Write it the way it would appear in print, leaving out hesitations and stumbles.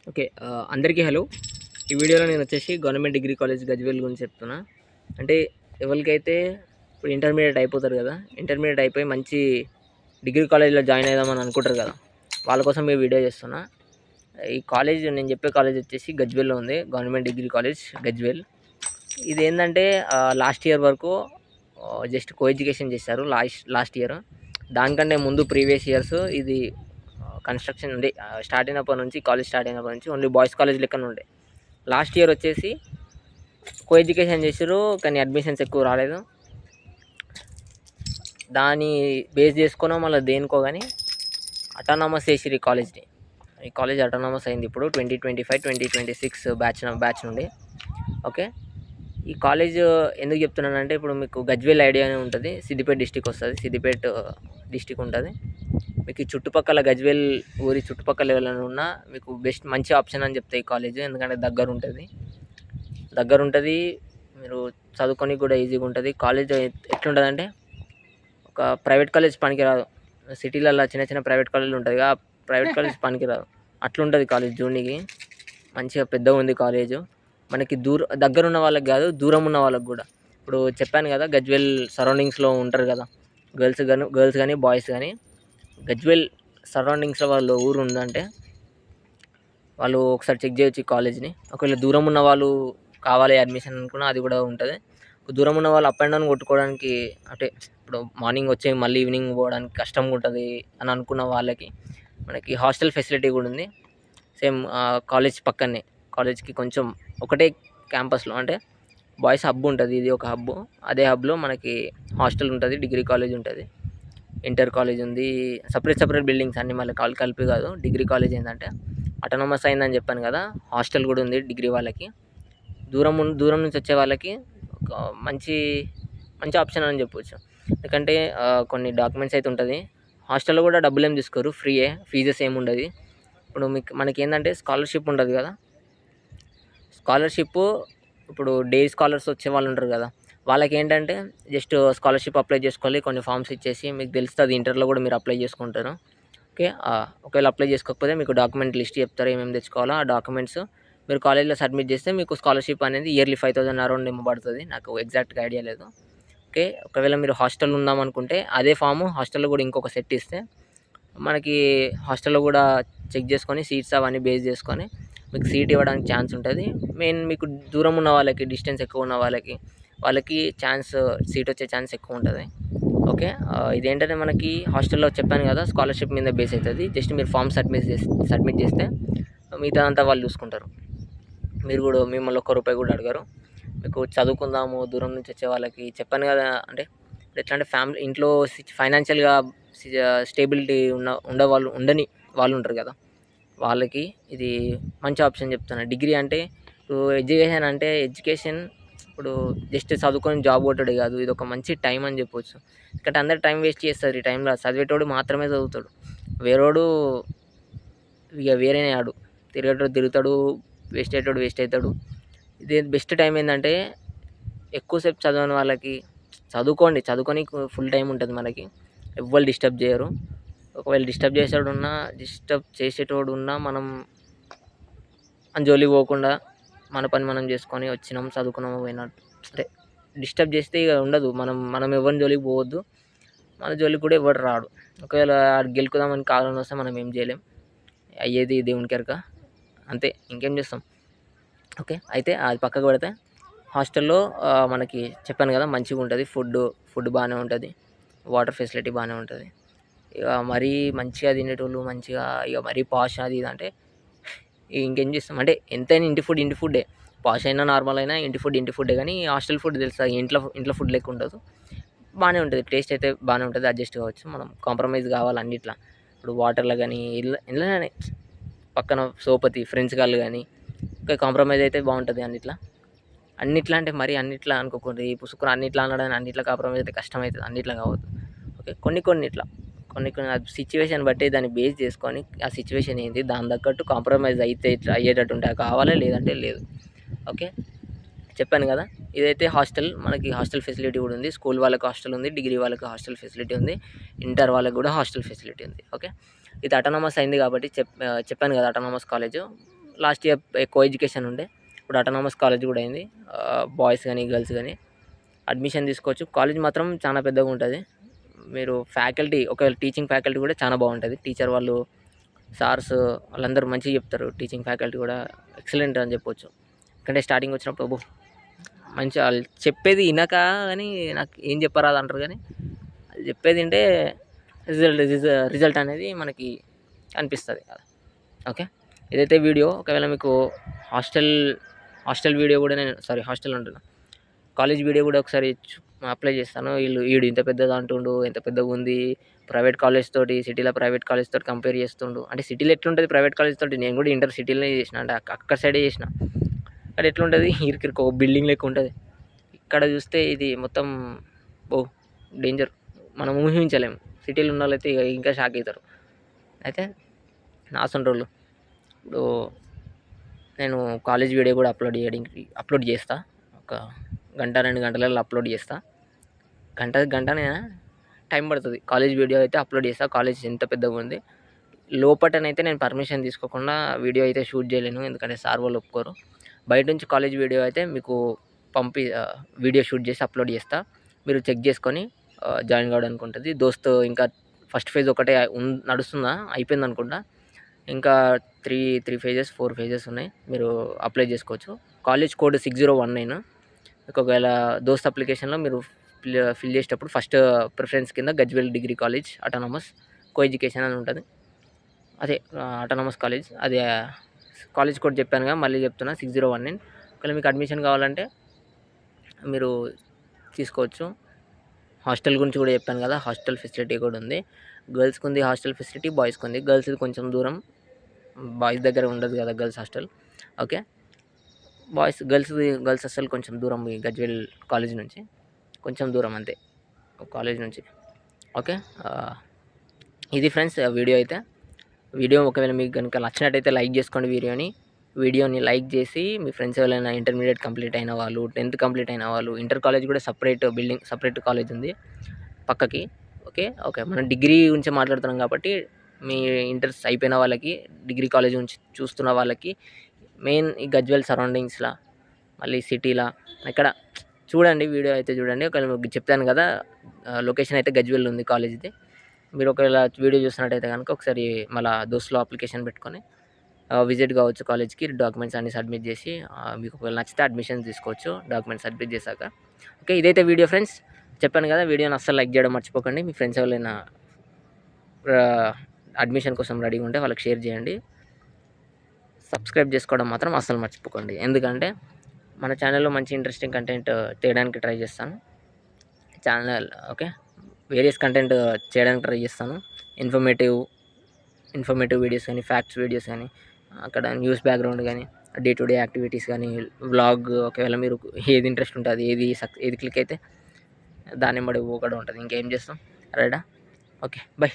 Okay. అందరికీ hello. ఈ వీడియోలో నేను వచ్చేసి గవర్నమెంట్ డిగ్రీ కాలేజ్ గజ్వేల్ గురించి చెప్తున్నా. అంటే ఎవరికైతే ఇప్పుడు ఇంటర్మీడియేట్ అయిపోతారు కదా! ఇంటర్మీడియేట్ అయిపోయి మంచి డిగ్రీ కాలేజ్‌లో జాయిన్ అయిదామని అనుకుంటారు కదా! వాళ్ళ కోసం ఈ వీడియో చేస్తున్నా. ఈ కాలేజ్ నేను చెప్పే కాలేజ్ వచ్చేసి గజ్వేల్‌లో ఉంది. Government degree college Gajwel. ఇదేందంటే లాస్ట్ ఇయర్ వరకు జస్ట్ కో ఎడ్యుకేషన్ చేశారు లాస్ట్ ఇయర్. దానికంటే ముందు ప్రీవియస్ ఇయర్స్ ఇది కన్స్ట్రక్షన్ ఉండే స్టార్ట్ అయినప్పటి నుంచి కాలేజ్ స్టార్ట్ అయినప్పటి నుంచి ఓన్లీ బాయ్స్ కాలేజ్ లెక్కన ఉండే. లాస్ట్ ఇయర్ వచ్చేసి కో ఎడ్యుకేషన్ చేసారు, కానీ అడ్మిషన్స్ ఎక్కువ రాలేదు. దాన్ని బేస్ చేసుకున్నా మళ్ళీ దేనికో కానీ అటానమస్ చేసిరు ఈ కాలేజ్ని. ఈ కాలేజ్ అటానమస్ అయింది ఇప్పుడు 2025-2026 బ్యాచ్ నుండి. ఓకే. ఈ కాలేజ్ ఎందుకు చెప్తున్నానంటే ఇప్పుడు మీకు గజ్వేల్ ఐడియానే ఉంటుంది. సిద్దిపేట డిస్టిక్ వస్తుంది. సిద్దిపేట డిస్టిక్ ఉంటుంది. మీకు ఈ చుట్టుపక్కల గజ్వేల్ ఊరి చుట్టుపక్కల ఎవరైనా ఉన్నా మీకు బెస్ట్ మంచి ఆప్షన్ అని చెప్తాయి ఈ కాలేజ్. ఎందుకంటే దగ్గర ఉంటుంది. మీరు చదువుకోనికి కూడా ఈజీగా ఉంటుంది. కాలేజ్ ఎట్లుంటుందంటే ఒక ప్రైవేట్ కాలేజ్ పనికిరాదు. సిటీలలో చిన్న చిన్న ప్రైవేట్ కాలేజీలు ఉంటుంది ఆ ప్రైవేట్ కాలేజ్ పనికిరాదు. అట్లుంటుంది కాలేజ్ జూనికి. మంచిగా పెద్దగా ఉంది కాలేజు. మనకి దగ్గర ఉన్న వాళ్ళకి కాదు, దూరం ఉన్న వాళ్ళకి కూడా. ఇప్పుడు చెప్పాను కదా గజ్వేల్ సరౌండింగ్స్లో ఉంటారు కదా గర్ల్స్ కానీ బాయ్స్ కానీ. గజ్వేల్ సరౌండింగ్స్లో వాళ్ళ ఊరు ఉందంటే వాళ్ళు ఒకసారి చెక్ చేయొచ్చు ఈ కాలేజ్ని. ఒకవేళ దూరం ఉన్న వాళ్ళు కావాలి అడ్మిషన్ అనుకున్నా అది కూడా ఉంటుంది. దూరం ఉన్న వాళ్ళు అప్ అండ్ డౌన్ కొట్టుకోవడానికి, అంటే ఇప్పుడు మార్నింగ్ వచ్చి మళ్ళీ ఈవినింగ్ పోవడానికి కష్టంగా ఉంటుంది అని అనుకున్న వాళ్ళకి మనకి హాస్టల్ ఫెసిలిటీ కూడా ఉంది. సేమ్ కాలేజ్ పక్కనే, కాలేజ్కి కొంచెం ఒకటే క్యాంపస్లో, అంటే బాయ్స్ హబ్ ఉంటుంది, ఇది ఒక హబ్. అదే హబ్లో మనకి హాస్టల్ ఉంటుంది, డిగ్రీ కాలేజ్ ఉంటుంది, ఇంటర్ కాలేజ్ ఉంది. సపరేట్ బిల్డింగ్స్ అన్నీ మళ్ళీ కలిపి కాదు. డిగ్రీ కాలేజ్ ఏంటంటే అటానమస్ అయిందని చెప్పాను కదా, హాస్టల్ కూడా ఉంది డిగ్రీ వాళ్ళకి. దూరం నుంచి వచ్చే వాళ్ళకి ఒక మంచి ఆప్షన్ అని చెప్పవచ్చు. ఎందుకంటే కొన్ని డాక్యుమెంట్స్ అయితే ఉంటుంది. హాస్టల్లో కూడా డబ్బులు ఏం తీసుకోరు, ఫ్రీయే, ఫీజెస్ ఏమి ఉండదు. ఇప్పుడు మనకి ఏంటంటే స్కాలర్షిప్ ఉంటుంది కదా, స్కాలర్షిప్ ఇప్పుడు డే స్కాలర్స్ వచ్చే వాళ్ళు ఉంటారు కదా, వాళ్ళకి ఏంటంటే జస్ట్ స్కాలర్షిప్ అప్లై చేసుకోవాలి, కొన్ని ఫామ్స్ ఇచ్చేసి మీకు తెలుస్తుంది. ఇంటర్లో కూడా మీరు అప్లై చేసుకుంటారు. ఓకే. ఒకవేళ అప్లై చేసుకోకపోతే మీకు డాక్యుమెంట్ లిస్ట్ చెప్తారు ఏమేమి తెచ్చుకోవాలో. ఆ డాక్యుమెంట్స్ మీరు కాలేజ్లో సబ్మిట్ చేస్తే మీకు స్కాలర్షిప్ అనేది ఇయర్లీ 5,000 అరౌండ్ ఏమో పడుతుంది. నాకు ఎగ్జాక్ట్గా ఐడియా లేదు. ఓకే. ఒకవేళ మీరు హాస్టల్ ఉందామనుకుంటే అదే ఫాము హాస్టల్లో కూడా ఇంకొక సెట్ ఇస్తే మనకి హాస్టల్లో కూడా చెక్ చేసుకొని సీట్స్ అవన్నీ బేస్ చేసుకొని మీకు సీట్ ఇవ్వడానికి ఛాన్స్ ఉంటుంది. మెయిన్ మీకు దూరం ఉన్న వాళ్ళకి, డిస్టెన్స్ ఎక్కువ ఉన్న వాళ్ళకి సీట్ వచ్చే ఛాన్స్ ఎక్కువ ఉంటుంది. ఓకే. ఇదేంటంటే మనకి హాస్టల్లో చెప్పాను కదా స్కాలర్షిప్ మీద బేస్ అవుతుంది. జస్ట్ మీరు ఫామ్ సబ్మిట్ చేస్తే మిగతా అంతా వాళ్ళు చూసుకుంటారు. మిమ్మల్ని ఒక్క రూపాయి కూడా అడగరు. మీకు చదువుకుందాము దూరం నుంచి వచ్చే వాళ్ళకి చెప్పాను కదా, అంటే ఎట్లా అంటే ఫ్యామిలీ ఇంట్లో ఫైనాన్షియల్గా స్టేబిలిటీ ఉండని వాళ్ళు ఉంటారు కదా, వాళ్ళకి ఇది మంచి ఆప్షన్ చెప్తాను. డిగ్రీ అంటే ఇప్పుడు ఎడ్యుకేషన్ ఇప్పుడు జస్ట్ చదువుకొని జాబ్ కొట్టడే కాదు, ఇది ఒక మంచి టైం అని చెప్పవచ్చు. ఎందుకంటే అందరు టైం వేస్ట్ చేస్తారు. ఈ టైంలో చదివేటోడు మాత్రమే చదువుతాడు, వేరేవాడు ఇక వేరేనే ఆడు. తిరిగేటోడు తిరుగుతాడు, వేస్ట్ అవుతాడు. ఇది బెస్ట్ టైం ఏంటంటే ఎక్కువసేపు చదవని వాళ్ళకి చదువుకొని ఫుల్ టైం ఉంటుంది మనకి. ఎవ్వరు డిస్టర్బ్ చేయరు. ఒకవేళ డిస్టర్బ్ చేసేటోడు ఉన్నా మనం జోలికి పోకుండా మన పని మనం చేసుకొని వచ్చినాం, చదువుకున్నాము, పోయినట్టు. అంటే డిస్టర్బ్ చేస్తే ఇక ఉండదు. మనం ఎవరిని జోలికి పోవద్దు, మన జోలికి కూడా ఎవరు రాడు. ఒకవేళ గెలుకుదామని కావాలని వస్తే మనం ఏం చేయలేం. అయ్యేది దేవునికి ఎరుక, అంతే, ఇంకేం చేస్తాం. ఓకే. అయితే అది పక్కకు పెడితే హాస్టల్లో మనకి చెప్పాను కదా మంచిగా ఉంటుంది. ఫుడ్ బాగానే ఉంటుంది, వాటర్ ఫెసిలిటీ బాగానే ఉంటుంది. ఇక మరీ మంచిగా తినేటోళ్ళు, మంచిగా ఇక మరీ పాష్ అది ఇది అంటే ఇంకేం చేస్తాం. అంటే ఎంతైనా ఇంటి ఫుడ్డే, పాష్ అయినా నార్మల్ అయినా ఇంటి ఫుడ్డే. కానీ హాస్టల్ ఫుడ్ తెలుసా, ఇంట్లో ఫుడ్ లెక్క ఉండదు. బాగానే ఉంటుంది, టేస్ట్ అయితే బాగానే ఉంటుంది, అడ్జస్ట్ కావచ్చు. మనం కాంప్రమైజ్ కావాలి అన్నిట్లా. ఇప్పుడు వాటర్లో కానీ ఇంట్లోనే పక్కన సోపతి ఫ్రెండ్స్ గాళ్ళు కానీ కాంప్రమైజ్ అయితే బాగుంటుంది అన్నిట్లా అంటే మరీ అన్నిట్లా అనుకోకూడదు. ఈ పుసుకుని అన్నిట్లా అనడానికి అన్నిట్లా కాంప్రమైజ్ అయితే కష్టమవుతుంది, అన్నిట్లా కావద్దు. ఓకే. కొన్ని సిచ్యువేషన్ బట్టి దాన్ని బేస్ చేసుకొని ఆ సిచ్యువేషన్ ఏంటి దాని తగ్గట్టు కాంప్రమైజ్ అయ్యేటట్టు ఉంటే కావాలి, లేదంటే లేదు. ఓకే. చెప్పాను కదా, ఇదైతే మనకి హాస్టల్ ఫెసిలిటీ కూడా ఉంది. స్కూల్ వాళ్ళకి హాస్టల్ ఉంది, డిగ్రీ వాళ్ళకి హాస్టల్ ఫెసిలిటీ ఉంది, ఇంటర్ వాళ్ళకి కూడా హాస్టల్ ఫెసిలిటీ ఉంది. ఓకే. ఇది అటానమస్ అయింది కాబట్టి చెప్పాను కదా autonomous college. Last year co education ఉండే, ఇప్పుడు అటానమస్ కాలేజ్ కూడా అయింది. బాయ్స్ కానీ గర్ల్స్ కానీ అడ్మిషన్ తీసుకోవచ్చు. కాలేజ్ మాత్రం చాలా పెద్దగా ఉంటుంది. మీరు ఫ్యాకల్టీ ఒకవేళ టీచింగ్ ఫ్యాకల్టీ కూడా చాలా బాగుంటుంది. టీచర్ వాళ్ళు సార్స్ వాళ్ళందరూ మంచిగా చెప్తారు. టీచింగ్ ఫ్యాకల్టీ కూడా ఎక్సలెంట్ అని చెప్పొచ్చు. ఎందుకంటే స్టార్టింగ్ వచ్చినప్పుడు మంచిగా వాళ్ళు చెప్పేది వినక కానీ నాకు ఏం చెప్పరాదు అంటారు, కానీ వాళ్ళు చెప్పేది వింటే రిజల్ట్ అనేది మనకి అనిపిస్తుంది కదా. ఓకే, ఇదైతే వీడియో. ఒకవేళ మీకు హాస్టల్ వీడియో కూడా హాస్టల్ అంటున్నా, కాలేజ్ వీడియో కూడా ఒకసారి అప్లై చేస్తాను. వీడు ఇంత పెద్దగా అంటుండు, ఎంత పెద్దగా ఉంది, ప్రైవేట్ కాలేజ్ తోటి సిటీలో ప్రైవేట్ కాలేజ్ తోటి కంపేర్ చేస్తుండు. అంటే సిటీలో ఎట్లుంటుంది ప్రైవేట్ కాలేజ్ తోటి, నేను కూడా ఇంటర్ సిటీలోనే చేసిన, అంటే అక్కడ సైడే చేసిన. అక్కడ ఎట్లుంటుంది, ఇరికి ఒక బిల్డింగ్ లెక్క ఉంటుంది. ఇక్కడ చూస్తే ఇది మొత్తం డేంజర్, మనం ఊహించలేము. సిటీలో ఉన్న వాళ్ళైతే ఇంకా షాక్ అవుతారు. అయితే నా సొంటోళ్ళు ఇప్పుడు నేను కాలేజ్ వీడియో కూడా అప్లోడ్ చేస్తా. ఒక 1-2 గంటలలో అప్లోడ్ చేస్తా. గంటనే టైం పడుతుంది. కాలేజ్ వీడియో అయితే అప్లోడ్ చేస్తా. కాలేజ్ ఎంత పెద్దగా ఉంది, లోపటనైతే నేను పర్మిషన్ తీసుకోకుండా వీడియో అయితే షూట్ చేయలేను, ఎందుకంటే సార్ వాళ్ళు ఒప్పుకోరు. బయట నుంచి కాలేజ్ వీడియో అయితే మీకు వీడియో షూట్ చేసి అప్లోడ్ చేస్తా. మీరు చెక్ చేసుకొని జాయిన్ కావడానికి ఉంటుంది. దోస్త్ ఇంకా ఫస్ట్ ఫేజ్ ఒకటే నడుస్తుందా, అయిపోయింది అనుకుంటా. ఇంకా 3 ఫేజెస్ 4 ఫేజెస్ ఉన్నాయి. మీరు అప్లై చేసుకోవచ్చు. College code 6019. ఒకవేళ దోస్త్ అప్లికేషన్లో మీరు ఫిల్ చేసేటప్పుడు ఫస్ట్ ప్రిఫరెన్స్ కింద Gajwel degree college autonomous co education అని ఉంటుంది. అదే అటానమస్ కాలేజ్, అదే కాలేజ్ కోడ్ చెప్పానుగా, మళ్ళీ చెప్తున్నా 6019. ఒకవేళ మీకు అడ్మిషన్ కావాలంటే మీరు తీసుకోవచ్చు. హాస్టల్ గురించి కూడా చెప్పాను కదా, హాస్టల్ ఫెసిలిటీ కూడా ఉంది. గర్ల్స్కి ఉంది హాస్టల్ ఫెసిలిటీ, బాయ్స్కి ఉంది. గర్ల్స్ది కొంచెం దూరం, బాయ్స్ దగ్గర ఉండదు కదా girls hostel. Okay, girls hostel కొంచెం దూరం ఈ గజ్వేల్ కాలేజ్ నుంచి, కొంచెం దూరం అంతే కాలేజ్ నుంచి. ఓకే, ఇది ఫ్రెండ్స్ వీడియో అయితే. వీడియో ఒకవేళ మీకు కనుక నచ్చినట్టయితే లైక్ చేసుకోండి. వీడియోని లైక్ చేసి మీ ఫ్రెండ్స్ ఎవరైనా ఇంటర్మీడియట్ కంప్లీట్ అయిన వాళ్ళు, 10th కంప్లీట్ అయిన వాళ్ళు, ఇంటర్ కాలేజ్ కూడా సపరేట్ కాలేజ్ ఉంది పక్కకి. ఓకే, మనం డిగ్రీ గురించి మాట్లాడుతున్నాం కాబట్టి మీ ఇంటర్స్ అయిపోయిన వాళ్ళకి, డిగ్రీ కాలేజ్ గురించి చూస్తున్న వాళ్ళకి, మెయిన్ ఈ గజ్వేల్ సరౌండింగ్స్లో, మళ్ళీ సిటీలో ఇక్కడ చూడండి, వీడియో అయితే చూడండి. ఒకవేళ మీకు చెప్తాను కదా, లొకేషన్ అయితే గజ్వేల్ ఉంది కాలేజ్ది. మీరు ఒకవేళ వీడియో చూస్తున్నట్టయితే కనుక ఒకసారి మళ్ళీ దోస్లో అప్లికేషన్ పెట్టుకొని విజిట్ కావచ్చు కాలేజ్కి. డాక్యుమెంట్స్ అన్ని సబ్మిట్ చేసి మీకు ఒకవేళ నచ్చితే అడ్మిషన్ తీసుకోవచ్చు డాక్యుమెంట్స్ సబ్మిట్ చేశాక. ఓకే, ఇదైతే వీడియో ఫ్రెండ్స్. చెప్పాను కదా, వీడియోని అస్సలు లైక్ చేయడం మర్చిపోకండి. మీ ఫ్రెండ్స్ ఎవరైనా అడ్మిషన్ కోసం రెడీగా ఉంటే వాళ్ళకి షేర్ చేయండి. సబ్స్క్రైబ్ చేసుకోవడం మాత్రం అస్సలు మర్చిపోకండి, ఎందుకంటే మన ఛానల్లో మంచి ఇంట్రెస్టింగ్ కంటెంట్ చేయడానికి ట్రై చేస్తాను. వేరియస్ కంటెంట్ చేయడానికి ట్రై చేస్తాను. ఇన్ఫర్మేటివ్ వీడియోస్ కానీ, ఫ్యాక్ట్స్ వీడియోస్ కానీ, అక్కడ న్యూస్ బ్యాక్గ్రౌండ్ కానీ, డే టు డే యాక్టివిటీస్ కానీ, వ్లాగ్. ఒకవేళ మీరు ఏది ఇంట్రెస్ట్ ఉంటుంది, ఏది క్లిక్ అయితే దాన్ని బట్టి ఒకటి ఉంటుంది. ఇంకేం చేస్తాం, రైటా? Okay, by.